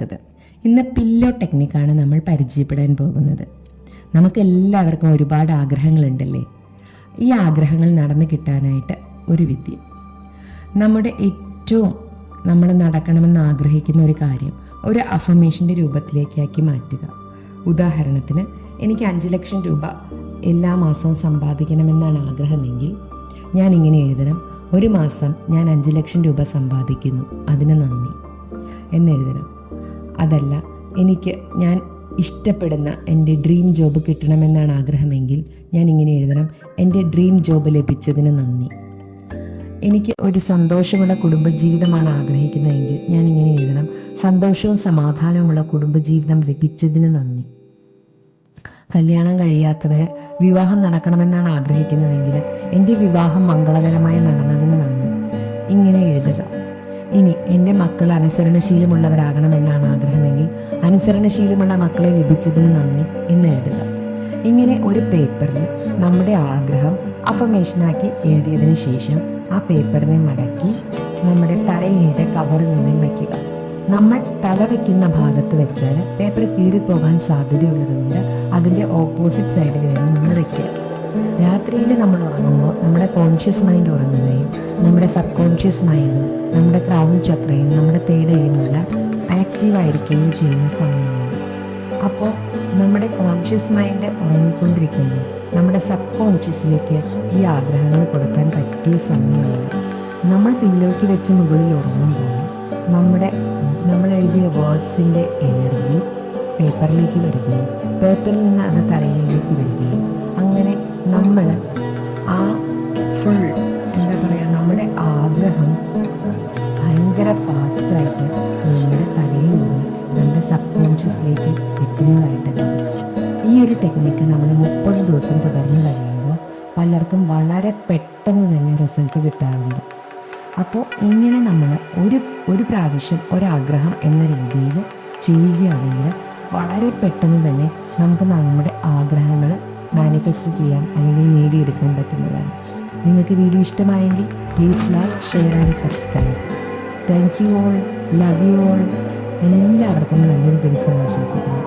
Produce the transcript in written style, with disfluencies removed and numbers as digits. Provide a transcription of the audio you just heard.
സ്വാഗതം. ഇന്ന് പില്ലോ ടെക്നിക്കാണ് നമ്മൾ പരിചയപ്പെടാൻ പോകുന്നത്. നമുക്കെല്ലാവർക്കും ഒരുപാട് ആഗ്രഹങ്ങളുണ്ടല്ലേ? ഈ ആഗ്രഹങ്ങൾ നടന്നു കിട്ടാനായിട്ട് ഒരു വിദ്യ, നമ്മുടെ ഏറ്റവും നമ്മൾ നടക്കണമെന്ന് ആഗ്രഹിക്കുന്ന ഒരു കാര്യം ഒരു അഫർമേഷൻ്റെ രൂപത്തിലേക്കാക്കി മാറ്റുക. ഉദാഹരണത്തിന്, എനിക്ക് 5 ലക്ഷം രൂപ എല്ലാ മാസവും സമ്പാദിക്കണമെന്നാണ് ആഗ്രഹമെങ്കിൽ ഞാൻ ഇങ്ങനെ എഴുതണം: ഒരു മാസം ഞാൻ 5 ലക്ഷം രൂപ സമ്പാദിക്കുന്നു, അതിന് നന്ദി എന്നെഴുതണം. അതല്ല, ഞാൻ ഇഷ്ടപ്പെടുന്ന എൻ്റെ ഡ്രീം ജോബ് കിട്ടണമെന്നാണ് ആഗ്രഹമെങ്കിൽ ഞാൻ ഇങ്ങനെ എഴുതണം: എൻ്റെ ഡ്രീം ജോബ് ലഭിച്ചതിന് നന്ദി. എനിക്ക് ഒരു സന്തോഷമുള്ള കുടുംബജീവിതമാണ് ആഗ്രഹിക്കുന്നതെങ്കിൽ ഞാൻ ഇങ്ങനെ എഴുതണം: സന്തോഷവും സമാധാനവുമുള്ള കുടുംബജീവിതം ലഭിച്ചതിന് നന്ദി. കല്യാണം കഴിയാത്തവർ വിവാഹം നടക്കണമെന്നാണ് ആഗ്രഹിക്കുന്നതെങ്കിൽ എൻ്റെ വിവാഹം മംഗളകരമായി നടന്നതിന് നന്ദി. ഇങ്ങനെ എഴുതുക. ഇനി എൻ്റെ മക്കൾ അനുസരണശീലമുള്ളവരാകണമെന്നാണ് ആഗ്രഹമെങ്കിൽ അനുസരണശീലമുള്ള മക്കളെ ലഭിച്ചതിന് നന്ദി എന്ന് എഴുതുക. ഇങ്ങനെ ഒരു പേപ്പറിൽ നമ്മുടെ ആഗ്രഹം അഫർമേഷനാക്കി എഴുതിയതിന് ശേഷം ആ പേപ്പറിനെ മടക്കി നമ്മുടെ തലയിണയുടെ കവറിൽ നിന്നും വയ്ക്കുക. നമ്മൾ തല വയ്ക്കുന്ന ഭാഗത്ത് വെച്ചാൽ പേപ്പർ കീറിപ്പോകാൻ സാധ്യതയുള്ളതുകൊണ്ട് അതിൻ്റെ ഓപ്പോസിറ്റ് സൈഡിൽ വേണം നമ്മൾ വയ്ക്കുക. രാത്രിയിൽ നമ്മൾ ഉറങ്ങുമ്പോൾ നമ്മുടെ കോൺഷ്യസ് മൈൻഡ് ഉറങ്ങുകയും നമ്മുടെ സബ് കോൺഷ്യസ് മൈൻഡും നമ്മുടെ ക്രൗൺ ചക്രയും നമ്മുടെ തേടയുമെല്ലാം ആക്റ്റീവായിരിക്കുകയും ചെയ്യുന്ന സമയമാണ്. അപ്പോൾ നമ്മുടെ കോൺഷ്യസ് മൈൻഡ് ഉറങ്ങിക്കൊണ്ടിരിക്കുമ്പോൾ നമ്മുടെ സബ് കോൺഷ്യസിലേക്ക് ഈ ആഗ്രഹങ്ങൾ കൊടുക്കാൻ പറ്റിയ സമയമാണ്. നമ്മൾ പില്ലോയ്ക്ക് വെച്ച് മുകളിൽ ഉറങ്ങുമ്പോൾ നമ്മൾ എഴുതിയ വേർഡ്സിൻ്റെ എനർജി പേപ്പറിലേക്ക് വരികയും പേപ്പറിൽ നിന്ന് അത് തലയിലേക്ക് വരികയും അങ്ങനെ നമ്മൾ ആ ഫുൾ നമ്മുടെ ആഗ്രഹം ഭയങ്കര ഫാസ്റ്റായിട്ട് നമ്മുടെ തലയിൽ നിന്ന് നമ്മുടെ സബ് കോൺഷ്യസിലേക്ക് എത്തുന്നതായിട്ട് കാണും. ഈ ഒരു ടെക്നിക്ക് നമ്മൾ 30 ദിവസം തുടർന്ന് കഴിയുമ്പോൾ പലർക്കും വളരെ പെട്ടെന്ന് തന്നെ റിസൾട്ട് കിട്ടാറുണ്ട്. അപ്പോൾ ഇങ്ങനെ നമ്മൾ ഒരു പ്രാവശ്യം ഒരാഗ്രഹം എന്ന രീതിയിൽ ചെയ്യുകയാണെങ്കിൽ വളരെ പെട്ടെന്ന് തന്നെ നമുക്ക് നമ്മുടെ ആഗ്രഹങ്ങൾ മാനിഫെസ്റ്റ് ചെയ്യാൻ അല്ലെങ്കിൽ നേടിയെടുക്കാൻ പറ്റുന്നതാണ്. നിങ്ങൾക്ക് വീഡിയോ ഇഷ്ടമായെങ്കിൽ please like, share and subscribe. Thank you all, love you all. എല്ലാവർക്കും നല്ലൊരു ദിവസം ആശംസിക്കുന്നു.